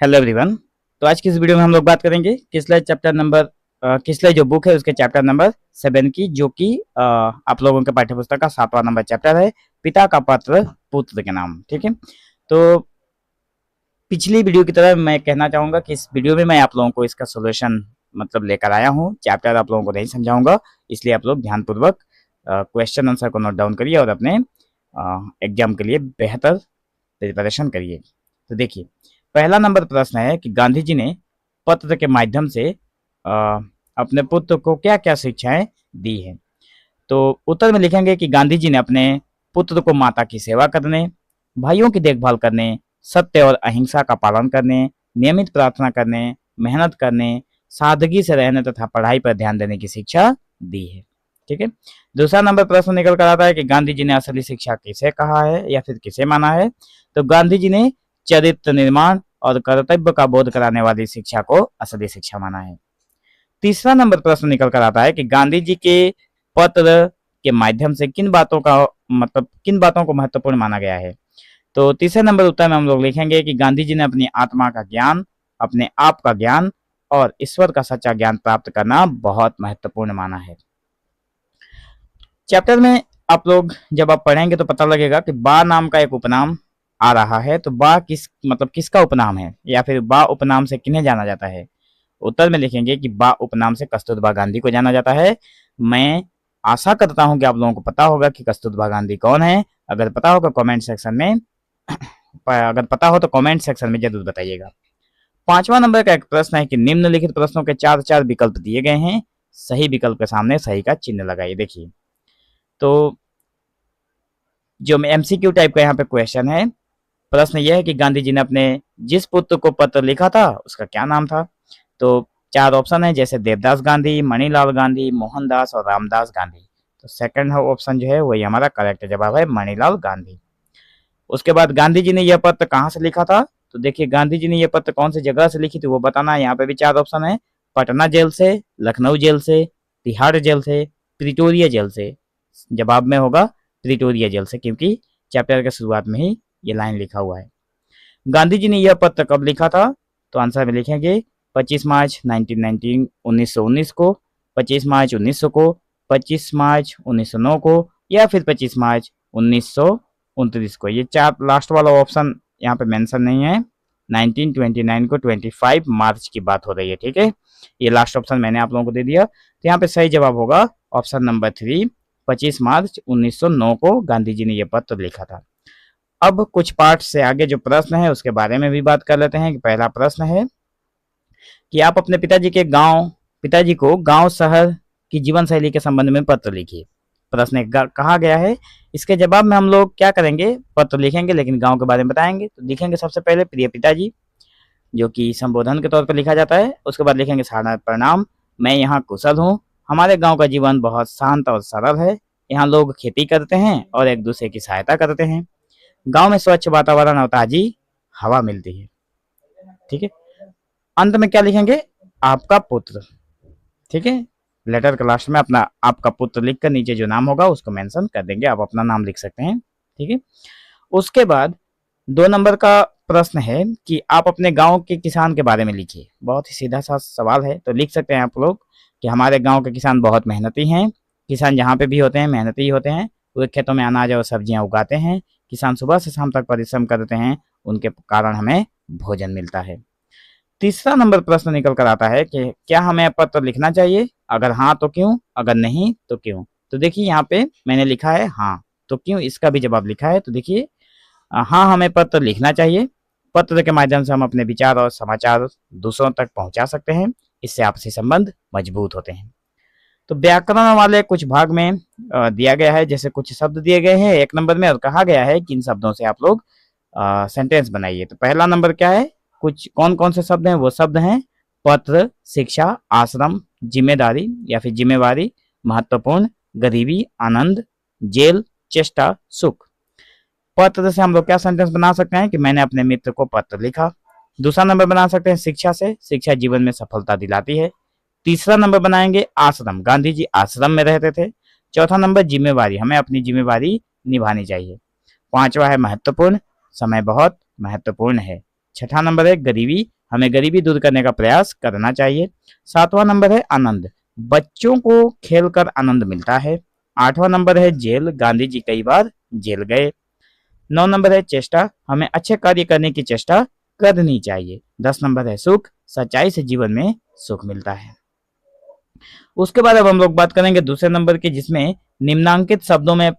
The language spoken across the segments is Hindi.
Hello everyone. तो आज की इस वीडियो में हम लोग बात करेंगे किसलय चैप्टर नंबर किसलय जो बुक है उसके चैप्टर नंबर 7 की, जो कि आप लोगों के पाठ्य पुस्तक का 7वां नंबर चैप्टर है, पिता का पत्र पुत्र के नाम। ठीक है। तो पिछली वीडियो की तरह मैं कहना चाहूंगा कि इस वीडियो में मैं आप लोगों को इसका सोल्यूशन मतलब लेकर आया हूँ। चैप्टर आप लोगों को नहीं समझाऊंगा, इसलिए आप लोग ध्यानपूर्वक क्वेश्चन आंसर को नोट डाउन करिए और अपने एग्जाम के लिए बेहतर प्रिपरेशन करिए। तो देखिए, पहला नंबर प्रश्न है कि गांधी जी ने पत्र के माध्यम से अपने पुत्र को क्या क्या शिक्षाएं दी हैं। तो उत्तर में लिखेंगे कि गांधी जी ने अपने पुत्र को माता की सेवा करने, भाइयों की देखभाल करने, सत्य और अहिंसा का पालन करने, नियमित प्रार्थना करने, मेहनत करने, सादगी से रहने तथा पढ़ाई पर ध्यान देने की शिक्षा दी है। ठीक है। दूसरा नंबर प्रश्न निकल कर आता है कि गांधी जी ने असली शिक्षा किसे कहा है या फिर किसे माना है। तो गांधी जी ने चरित्र निर्माण और कर्तव्य का बोध कराने वाली शिक्षा को असली शिक्षा माना है। तीसरा नंबर प्रश्न निकल कर आता है कि गांधी जी के पत्र के माध्यम से किन बातों को महत्वपूर्ण माना गया है। तो तीसरे नंबर उत्तर में हम लोग लिखेंगे कि गांधी जी ने अपनी आत्मा का ज्ञान, अपने आप का ज्ञान और ईश्वर का सच्चा ज्ञान प्राप्त करना बहुत महत्वपूर्ण माना है। चैप्टर में आप लोग जब आप पढ़ेंगे तो पता लगेगा कि बा नाम का एक उपनाम आ रहा है। तो बा किसका उपनाम है या फिर बा उपनाम से किन्हें जाना जाता है। उत्तर में लिखेंगे कि बा उपनाम से कस्तूरबा गांधी को जाना जाता है। मैं आशा करता हूं कि आप लोगों को पता होगा कि कस्तूरबा गांधी कौन है। अगर पता हो तो कमेंट सेक्शन में जरूर बताइएगा। पांचवा नंबर का एक प्रश्न है कि निम्नलिखित प्रश्नों के चार चार विकल्प दिए गए हैं, सही विकल्प के सामने सही का चिन्ह लगाइए। देखिए, तो जो एमसीक्यू टाइप का यहाँ पे क्वेश्चन है, प्रश्न यह है कि गांधी जी ने अपने जिस पुत्र को पत्र लिखा था उसका क्या नाम था। तो चार ऑप्शन है, जैसे देवदास गांधी, मणिलाल गांधी, मोहनदास और रामदास गांधी। तो सेकंड ऑप्शन जो है वही हमारा करेक्ट जवाब है, मणिलाल गांधी। उसके बाद गांधी जी ने यह पत्र कहाँ से लिखा था। तो देखिए, गांधी जी ने यह पत्र कौन सी जगह से लिखी थी वो बताना है। यहाँ पे भी चार ऑप्शन है, पटना जेल से, लखनऊ जेल से, तिहाड़ जेल से, प्रिटोरिया जेल से। जवाब में होगा प्रिटोरिया जेल से, क्योंकि चैप्टर के शुरुआत में ही ये लाइन लिखा हुआ है। गांधी जी ने यह पत्र कब लिखा था। तो आंसर में लिखेंगे 25 मार्च 1919 को, 25 मार्च 1900 को, 25 मार्च 1909 को या फिर 25 मार्च 1929 को। ये चार लास्ट वाला ऑप्शन यहाँ पे मेंशन नहीं है। 1929 को 25 मार्च की बात हो रही है। ठीक है, ये लास्ट ऑप्शन मैंने आप लोगों को दे दिया। तो यहाँ पे सही जवाब होगा ऑप्शन नंबर 3, 25 मार्च 1909 को गांधी जी ने यह पत्र लिखा था। अब कुछ पार्ट से आगे जो प्रश्न है उसके बारे में भी बात कर लेते हैं। पहला प्रश्न है कि आप अपने पिताजी को गांव शहर की जीवन शैली के संबंध में पत्र लिखिए। प्रश्न कहा गया है, इसके जवाब में हम लोग क्या करेंगे, पत्र लिखेंगे लेकिन गांव के बारे में बताएंगे। तो लिखेंगे सबसे पहले प्रिय पिताजी, जो कि संबोधन के तौर पर लिखा जाता है। उसके बाद लिखेंगे सादर प्रणाम, मैं यहाँ कुशल हूँ। हमारे गांव का जीवन बहुत शांत और सरल है। यहाँ लोग खेती करते हैं और एक दूसरे की सहायता करते हैं। गांव में स्वच्छ वातावरण और ताजी हवा मिलती है। ठीक है। अंत में क्या लिखेंगे, आपका पुत्र। ठीक है, लेटर के लास्ट में अपना आपका पुत्र लिखकर नीचे जो नाम होगा उसको मेंशन कर देंगे। आप अपना नाम लिख सकते हैं। ठीक है। उसके बाद 2 नंबर का प्रश्न है कि आप अपने गांव के किसान के बारे में लिखिए। बहुत ही सीधा सा सवाल है। तो लिख सकते हैं आप लोग कि हमारे गांव के किसान बहुत मेहनती हैं। किसान जहाँ पे भी होते हैं मेहनती ही होते हैं। वो खेतों में अनाज और सब्जियां उगाते हैं। किसान सुबह से शाम तक परिश्रम करते हैं, उनके कारण हमें भोजन मिलता है। तीसरा नंबर प्रश्न निकल कर आता है कि क्या हमें पत्र लिखना चाहिए, अगर हाँ तो क्यों, अगर नहीं तो क्यों। तो देखिए, यहाँ पे मैंने लिखा है हाँ, तो क्यों इसका भी जवाब लिखा है। तो देखिए, हाँ, हमें पत्र लिखना चाहिए। पत्र के माध्यम से हम अपने विचार और समाचार दूसरों तक पहुंचा सकते हैं। इससे आपसी संबंध मजबूत होते हैं। तो व्याकरण वाले कुछ भाग में दिया गया है, जैसे कुछ शब्द दिए गए हैं 1 नंबर में और कहा गया है कि इन शब्दों से आप लोग सेंटेंस बनाइए। तो पहला नंबर क्या है, कुछ कौन कौन से शब्द हैं। वो शब्द हैं पत्र, शिक्षा, आश्रम, जिम्मेदारी या फिर जिम्मेवारी, महत्वपूर्ण, गरीबी, आनंद, जेल, चेष्टा, सुख। पत्र से हम लोग क्या सेंटेंस बना सकते हैं कि मैंने अपने मित्र को पत्र लिखा। दूसरा नंबर बना सकते हैं शिक्षा से, शिक्षा जीवन में सफलता दिलाती है। तीसरा नंबर बनाएंगे आश्रम, गांधी जी आश्रम में रहते थे। चौथा नंबर जिम्मेवारी, हमें अपनी जिम्मेवारी निभानी चाहिए। पांचवा है महत्वपूर्ण, समय बहुत महत्वपूर्ण है। छठा नंबर है गरीबी, हमें गरीबी दूर करने का प्रयास करना चाहिए। सातवां नंबर है आनंद, बच्चों को खेलकर आनंद मिलता है। आठवां नंबर है जेल, गांधी जी कई बार जेल गए। 9 नंबर है चेष्टा, हमें अच्छे कार्य करने की चेष्टा करनी चाहिए। 10 नंबर है सुख, सच्चाई से जीवन में सुख मिलता है। उसके बाद अब हम लोग बात करेंगे दूसरे नंबर की, जिसमें निम्नांकित शब्दों में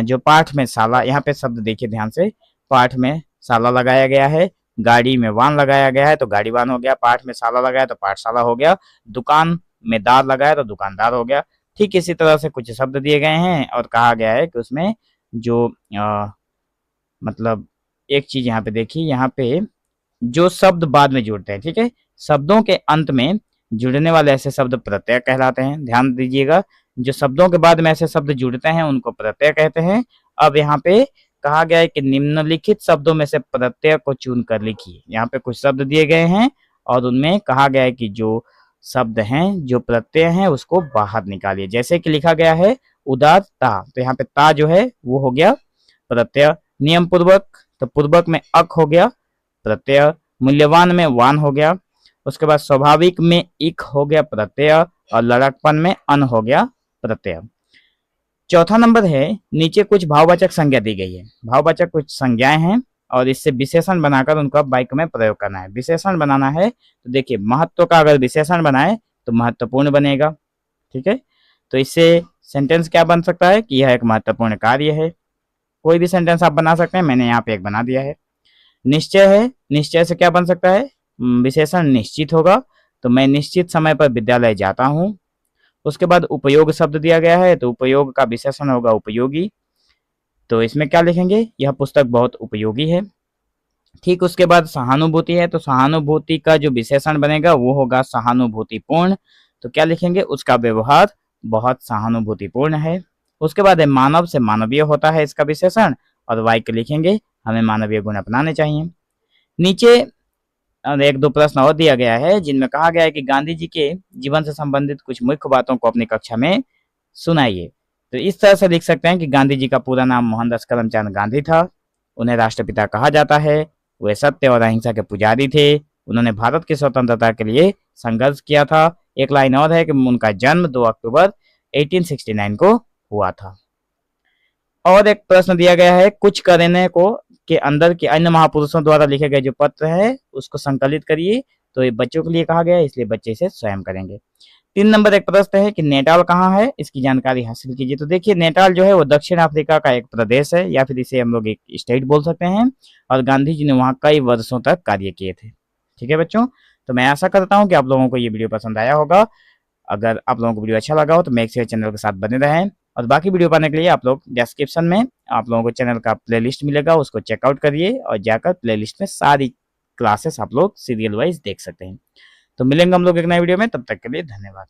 जो पाठ में शाला, यहाँ पे शब्द देखिए ध्यान से, पाठ में शाला लगाया गया है, गाड़ी में वाहन लगाया गया है तो गाड़ी वाहन हो गया, पाठ में शाला लगाया तो पाठशाला हो गया, दुकान में दार लगाया तो दुकानदार हो गया। ठीक इसी तरह से कुछ शब्द दिए गए हैं और कहा गया है कि उसमें जो मतलब एक चीज यहाँ पे देखिए, यहाँ पे जो शब्द बाद में जुड़ते हैं, ठीक है, शब्दों के अंत में जुड़ने वाले ऐसे शब्द प्रत्यय कहलाते हैं। ध्यान दीजिएगा, जो शब्दों के बाद में ऐसे शब्द जुड़ते हैं उनको प्रत्यय कहते हैं। अब यहाँ पे कहा गया है कि निम्नलिखित शब्दों में से प्रत्यय को चुन कर लिखिए। यहाँ पे कुछ शब्द दिए गए हैं और उनमें कहा गया है कि जो शब्द हैं, जो प्रत्यय हैं, उसको बाहर निकालिए। जैसे कि लिखा गया है उदारता, तो यहाँ पे ता जो है वो हो गया प्रत्यय। नियम पूर्वक, तो पूर्वक में अक हो गया प्रत्यय। मूल्यवान में वान हो गया। उसके बाद स्वाभाविक में इक हो गया प्रत्यय और लड़कपन में अन हो गया प्रत्यय। चौथा नंबर है नीचे कुछ भाववाचक संज्ञा दी गई है। भाववाचक कुछ संज्ञाएं हैं और इससे विशेषण बनाकर उनका वाक्य में प्रयोग करना है। विशेषण बनाना है तो देखिए, महत्व का अगर विशेषण बनाए तो महत्वपूर्ण बनेगा, ठीक है। तो इससे सेंटेंस क्या बन सकता है कि यह एक महत्वपूर्ण कार्य है। कोई भी सेंटेंस आप बना सकते हैं, मैंने यहाँ पे एक बना दिया है। निश्चय है, निश्चय से क्या बन सकता है, विशेषण निश्चित होगा, तो मैं निश्चित समय पर विद्यालय जाता हूँ। उसके बाद उपयोग शब्द दिया गया है तो उपयोग का विशेषण होगा उपयोगी, तो इसमें क्या लिखेंगे, यह पुस्तक बहुत उपयोगी है। ठीक उसके बाद सहानुभूति है तो सहानुभूति का जो विशेषण बनेगा वो होगा सहानुभूतिपूर्ण, तो क्या लिखेंगे, उसका व्यवहार बहुत सहानुभूतिपूर्ण है। उसके बाद है मानव से मानवीय होता है इसका विशेषण, और वाक्य लिखेंगे हमें मानवीय गुण अपनाने चाहिए। नीचे एक दो प्रश्न और दिया गया है जिनमें कहा गया है कि गांधी जी के जीवन से संबंधित कुछ मुख्य बातों को अपनी कक्षा में सुनाइए। तो इस तरह से लिख सकते हैं कि गांधी जी का पूरा नाम मोहनदास करमचंद गांधी था, उन्हें राष्ट्रपिता कहा जाता है, वे सत्य और अहिंसा के पुजारी थे, उन्होंने भारत की स्वतंत्रता के लिए संघर्ष किया था। एक लाइन और है कि उनका जन्म 2 अक्टूबर 1869 को हुआ था। और एक प्रश्न दिया गया है, कुछ करने को के अंदर के अन्य महापुरुषों द्वारा लिखे गए जो पत्र है उसको संकलित करिए। तो ये बच्चों के लिए कहा गया है, इसलिए बच्चे इसे स्वयं करेंगे। 3 नंबर एक प्रश्न है कि नेटाल कहाँ है, इसकी जानकारी हासिल कीजिए। तो देखिए, नेटाल जो है वो दक्षिण अफ्रीका का एक प्रदेश है, या फिर इसे हम लोग एक स्टेट बोल सकते हैं, और गांधी जी ने वहाँ कई वर्षों तक कार्य किए थे। ठीक है बच्चों, तो मैं आशा करता हूँ कि आप लोगों को ये वीडियो पसंद आया होगा। अगर आप लोगों को वीडियो अच्छा लगा हो तो मेक श्योर चैनल के साथ बने रहें, और बाकी वीडियो पाने के लिए आप लोग डिस्क्रिप्शन में आप लोगों को चैनल का प्लेलिस्ट मिलेगा, उसको चेकआउट करिए और जाकर प्लेलिस्ट में सारी क्लासेस आप लोग सीरियल वाइज देख सकते हैं। तो मिलेंगे हम लोग एक नए वीडियो में, तब तक के लिए धन्यवाद।